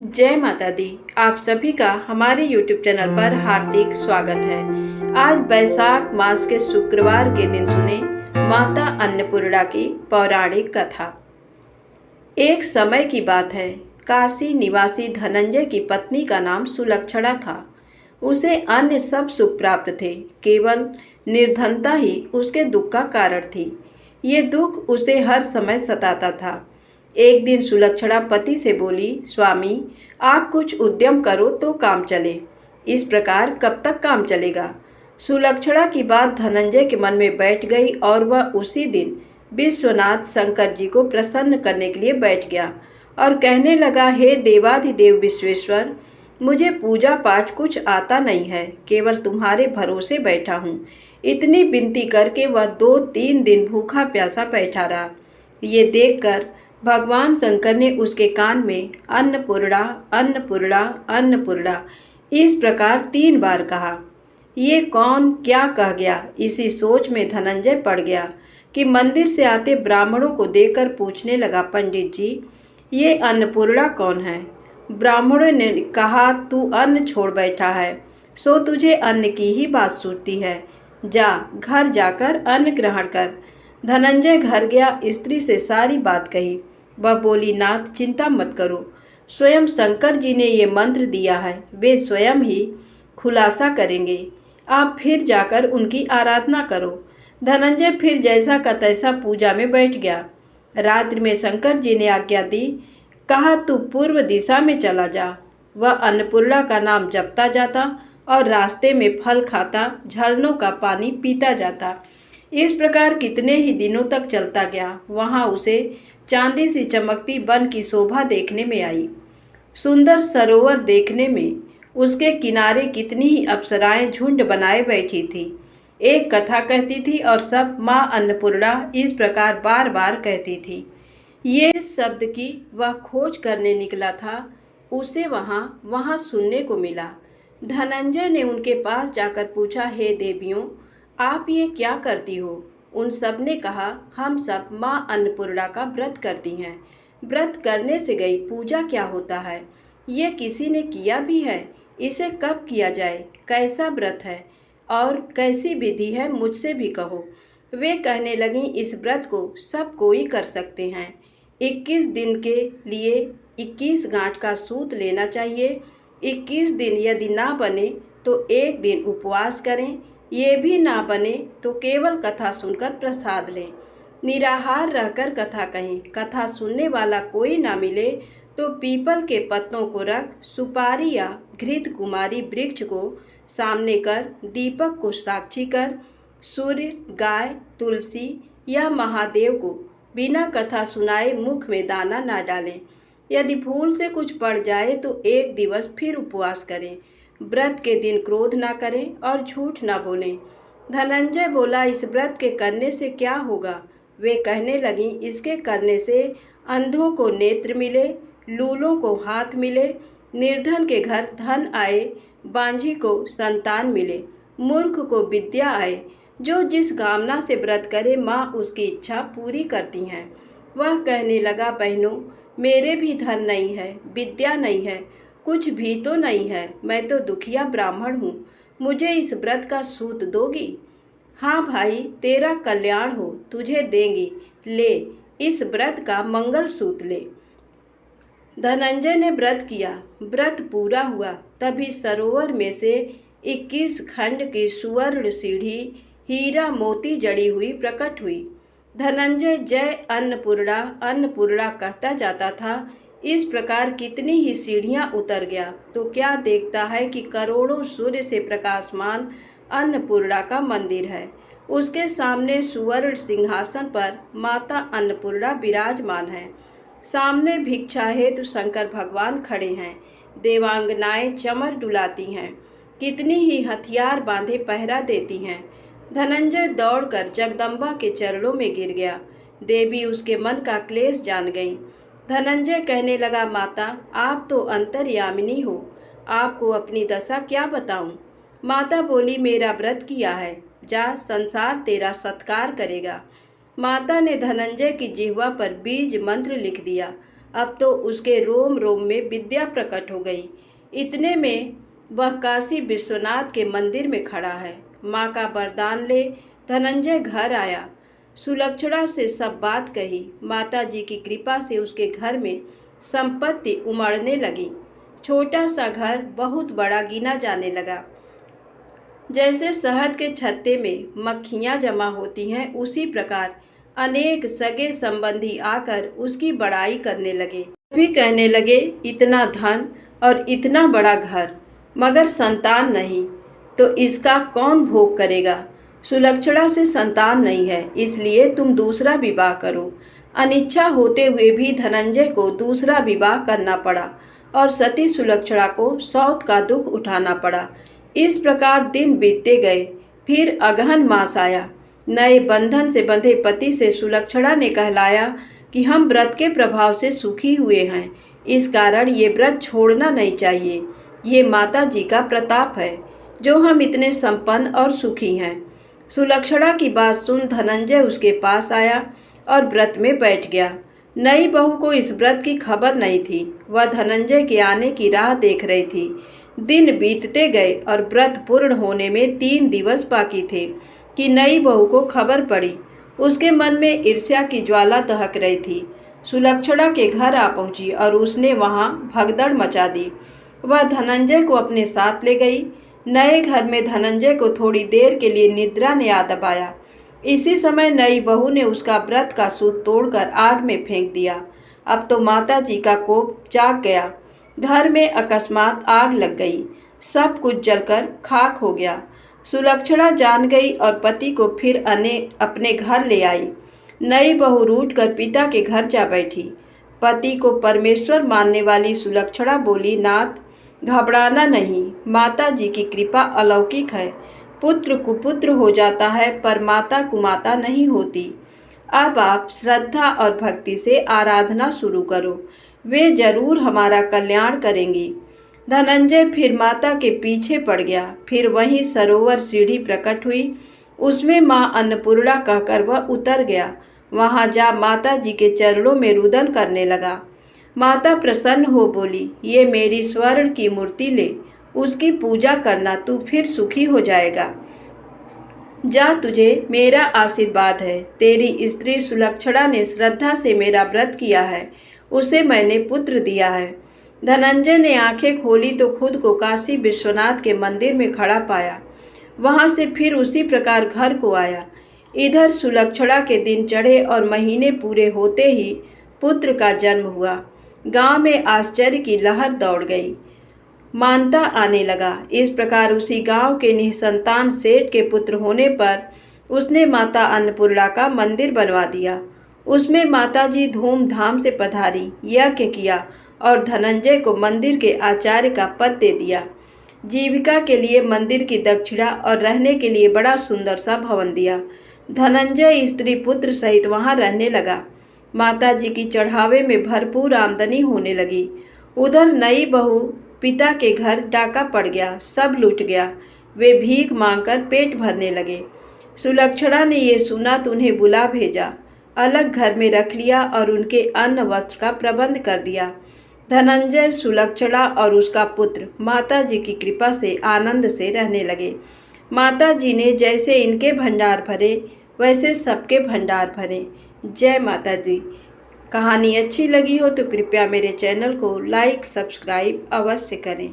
जय माता दी। आप सभी का हमारे YouTube चैनल पर हार्दिक स्वागत है। आज वैशाख मास के शुक्रवार के दिन सुने माता अन्नपूर्णा की पौराणिक कथा। एक समय की बात है, काशी निवासी धनंजय की पत्नी का नाम सुलक्षणा था। उसे अन्य सब सुख प्राप्त थे, केवल निर्धनता ही उसके दुख का कारण थी। ये दुख उसे हर समय सताता था। एक दिन सुलक्षणा पति से बोली, स्वामी, आप कुछ उद्यम करो तो काम चले। इस प्रकार कब तक काम चलेगा? सुलक्षणा की बात धनंजय के मन में बैठ गई और वह उसी दिन विश्वनाथ शंकर जी को प्रसन्न करने के लिए बैठ गया और कहने लगा, हे देवाधिदेव विश्वेश्वर, मुझे पूजा पाठ कुछ आता नहीं है, केवल तुम्हारे भरोसे बैठा हूँ। इतनी विनती करके वह 2-3 दिन भूखा प्यासा बैठा रहा। ये देखकर भगवान शंकर ने उसके कान में अन्नपूर्णा अन्नपूर्णा अन्नपूर्णा इस प्रकार 3 बार कहा। ये कौन क्या कह गया, इसी सोच में धनंजय पड़ गया कि मंदिर से आते ब्राह्मणों को देखकर पूछने लगा, पंडित जी, ये अन्नपूर्णा कौन है? ब्राह्मणों ने कहा, तू अन्न छोड़ बैठा है, सो तुझे अन्न की ही बात सूझती है। जा, घर जाकर अन्न ग्रहण कर। धनंजय घर गया, स्त्री से सारी बात कही। वह बोली, नाथ, चिंता मत करो, स्वयं शंकर जी ने ये मंत्र दिया है, वे स्वयं ही खुलासा करेंगे। आप फिर जाकर उनकी आराधना करो। धनंजय फिर जैसा का तैसा पूजा में बैठ गया। रात्रि में शंकर जी ने आज्ञा दी, कहा, तू पूर्व दिशा में चला जा। वह अन्नपूर्णा का नाम जपता जाता और रास्ते में फल खाता, झरनों का पानी पीता जाता। इस प्रकार कितने ही दिनों तक चलता गया। वहाँ उसे चांदी सी चमकती वन की शोभा देखने में आई। सुंदर सरोवर देखने में उसके किनारे कितनी ही अप्सराएं झुंड बनाए बैठी थी। एक कथा कहती थी और सब माँ अन्नपूर्णा इस प्रकार बार बार कहती थी। ये शब्द की वह खोज करने निकला था, उसे वहाँ सुनने को मिला। धनंजय ने उनके पास जाकर पूछा, हे देवियों, आप ये क्या करती हो? उन सब ने कहा, हम सब माँ अन्नपूर्णा का व्रत करती हैं। व्रत करने से गई, पूजा क्या होता है? ये किसी ने किया भी है? इसे कब किया जाए? कैसा व्रत है और कैसी विधि है, मुझसे भी कहो। वे कहने लगी, इस व्रत को सब कोई कर सकते हैं। 21 दिन के लिए 21 गांठ का सूत लेना चाहिए। 21 दिन यदि ना बने तो एक दिन उपवास करें। ये भी ना बने तो केवल कथा सुनकर प्रसाद लें। निराहार रहकर कथा कहें। कथा सुनने वाला कोई ना मिले तो पीपल के पत्तों को रख, सुपारी या घृत कुमारी वृक्ष को सामने कर, दीपक को साक्षी कर, सूर्य, गाय, तुलसी या महादेव को बिना कथा सुनाए मुख में दाना ना डालें। यदि भूल से कुछ पड़ जाए तो एक दिवस फिर उपवास करें। व्रत के दिन क्रोध ना करें और झूठ ना बोलें। धनंजय बोला, इस व्रत के करने से क्या होगा? वे कहने लगी, इसके करने से अंधों को नेत्र मिले, लूलों को हाथ मिले, निर्धन के घर धन आए, बांझी को संतान मिले, मूर्ख को विद्या आए। जो जिस कामना से व्रत करे, माँ उसकी इच्छा पूरी करती हैं। वह कहने लगा, बहनों, मेरे भी धन नहीं है, विद्या नहीं है, कुछ भी तो नहीं है। मैं तो दुखिया ब्राह्मण हूँ, मुझे इस व्रत का सूत दोगी? हाँ भाई, तेरा कल्याण हो, तुझे देंगी, ले, इस व्रत का मंगल सूत ले। धनंजय ने व्रत किया। व्रत पूरा हुआ, तभी सरोवर में से 21 खंड की सुवर्ण सीढ़ी हीरा मोती जड़ी हुई प्रकट हुई। धनंजय जय अन्नपूर्णा अन्नपूर्णा कहता जाता था। इस प्रकार कितनी ही सीढ़ियां उतर गया तो क्या देखता है कि करोड़ों सूर्य से प्रकाशमान अन्नपूर्णा का मंदिर है। उसके सामने सुवर्ण सिंहासन पर माता अन्नपूर्णा विराजमान है। सामने भिक्षा हेतु शंकर भगवान खड़े हैं। देवांगनाएं चमर डुलाती हैं, कितनी ही हथियार बांधे पहरा देती हैं। धनंजय दौड़कर जगदम्बा के चरणों में गिर गया। देवी उसके मन का क्लेश जान गई। धनंजय कहने लगा, माता, आप तो अंतर्यामिनी हो, आपको अपनी दशा क्या बताऊं? माता बोली, मेरा व्रत किया है, जा, संसार तेरा सत्कार करेगा। माता ने धनंजय की जिह्वा पर बीज मंत्र लिख दिया। अब तो उसके रोम रोम में विद्या प्रकट हो गई। इतने में वह काशी विश्वनाथ के मंदिर में खड़ा है। माँ का वरदान ले धनंजय घर आया। सुलक्षणा से सब बात कही। माता जी की कृपा से उसके घर में संपत्ति उमड़ने लगी। छोटा सा घर बहुत बड़ा गिना जाने लगा। जैसे शहद के छत्ते में मक्खियाँ जमा होती हैं, उसी प्रकार अनेक सगे संबंधी आकर उसकी बड़ाई करने लगे। भी कहने लगे, इतना धन और इतना बड़ा घर, मगर संतान नहीं, तो इसका कौन भोग करेगा। सुलक्षणा से संतान नहीं है, इसलिए तुम दूसरा विवाह करो। अनिच्छा होते हुए भी धनंजय को दूसरा विवाह करना पड़ा और सती सुलक्षणा को सौत का दुख उठाना पड़ा। इस प्रकार दिन बीतते गए। फिर अगहन मास आया। नए बंधन से बंधे पति से सुलक्षणा ने कहलाया कि हम व्रत के प्रभाव से सुखी हुए हैं, इस कारण ये व्रत छोड़ना नहीं चाहिए। ये माता जी का प्रताप है जो हम इतने संपन्न और सुखी हैं। सुलक्षणा की बात सुन धनंजय उसके पास आया और व्रत में बैठ गया। नई बहू को इस व्रत की खबर नहीं थी। वह धनंजय के आने की राह देख रही थी। दिन बीतते गए और व्रत पूर्ण होने में 3 दिवस बाकी थे कि नई बहू को खबर पड़ी। उसके मन में ईर्ष्या की ज्वाला दहक रही थी। सुलक्षणा के घर आ पहुंची और उसने वहां भगदड़ मचा दी। वह धनंजय को अपने साथ ले गई। नए घर में धनंजय को थोड़ी देर के लिए निद्रा ने आ दबाया। इसी समय नई बहू ने उसका व्रत का सूत तोड़कर आग में फेंक दिया। अब तो माता जी का कोप जाग गया। घर में अकस्मात आग लग गई। सब कुछ जलकर खाक हो गया। सुलक्षणा जान गई और पति को फिर अपने घर ले आई। नई बहू रूठ कर पिता के घर जा बैठी। पति को परमेश्वर मानने वाली सुलक्षणा बोली, नाथ, घबराना नहीं, माता जी की कृपा अलौकिक है। पुत्र कुपुत्र हो जाता है पर माता कुमाता नहीं होती। अब आप श्रद्धा और भक्ति से आराधना शुरू करो, वे जरूर हमारा कल्याण करेंगी। धनंजय फिर माता के पीछे पड़ गया। फिर वहीं सरोवर सीढ़ी प्रकट हुई, उसमें माँ अन्नपूर्णा कहकर वह उतर गया। वहां जा माता जी के चरणों में रुदन करने लगा। माता प्रसन्न हो बोली, ये मेरी स्वर्ण की मूर्ति ले, उसकी पूजा करना, तू फिर सुखी हो जाएगा। जा, तुझे मेरा आशीर्वाद है। तेरी स्त्री सुलक्षणा ने श्रद्धा से मेरा व्रत किया है, उसे मैंने पुत्र दिया है। धनंजय ने आंखें खोली तो खुद को काशी विश्वनाथ के मंदिर में खड़ा पाया। वहां से फिर उसी प्रकार घर को आया। इधर सुलक्षणा के दिन चढ़े और महीने पूरे होते ही पुत्र का जन्म हुआ। गांव में आश्चर्य की लहर दौड़ गई। मानता आने लगा। इस प्रकार उसी गांव के निसंतान सेठ के पुत्र होने पर उसने माता अन्नपूर्णा का मंदिर बनवा दिया। उसमें माता जी धूमधाम से पधारी, यज्ञ किया और धनंजय को मंदिर के आचार्य का पद दे दिया। जीविका के लिए मंदिर की दक्षिणा और रहने के लिए बड़ा सुंदर सा भवन दिया। धनंजय स्त्री पुत्र सहित वहां रहने लगा। माता जी की चढ़ावे में भरपूर आमदनी होने लगी। उधर नई बहू पिता के घर डाका पड़ गया, सब लूट गया। वे भीख मांगकर पेट भरने लगे। सुलक्षणा ने ये सुना तो उन्हें बुला भेजा, अलग घर में रख लिया और उनके अन्न वस्त्र का प्रबंध कर दिया। धनंजय, सुलक्षणा और उसका पुत्र माता जी की कृपा से आनंद से रहने लगे। माता जी ने जैसे इनके भंडार भरे, वैसे सबके भंडार भरे। जय माता दी। कहानी अच्छी लगी हो तो कृपया मेरे चैनल को लाइक सब्सक्राइब अवश्य करें।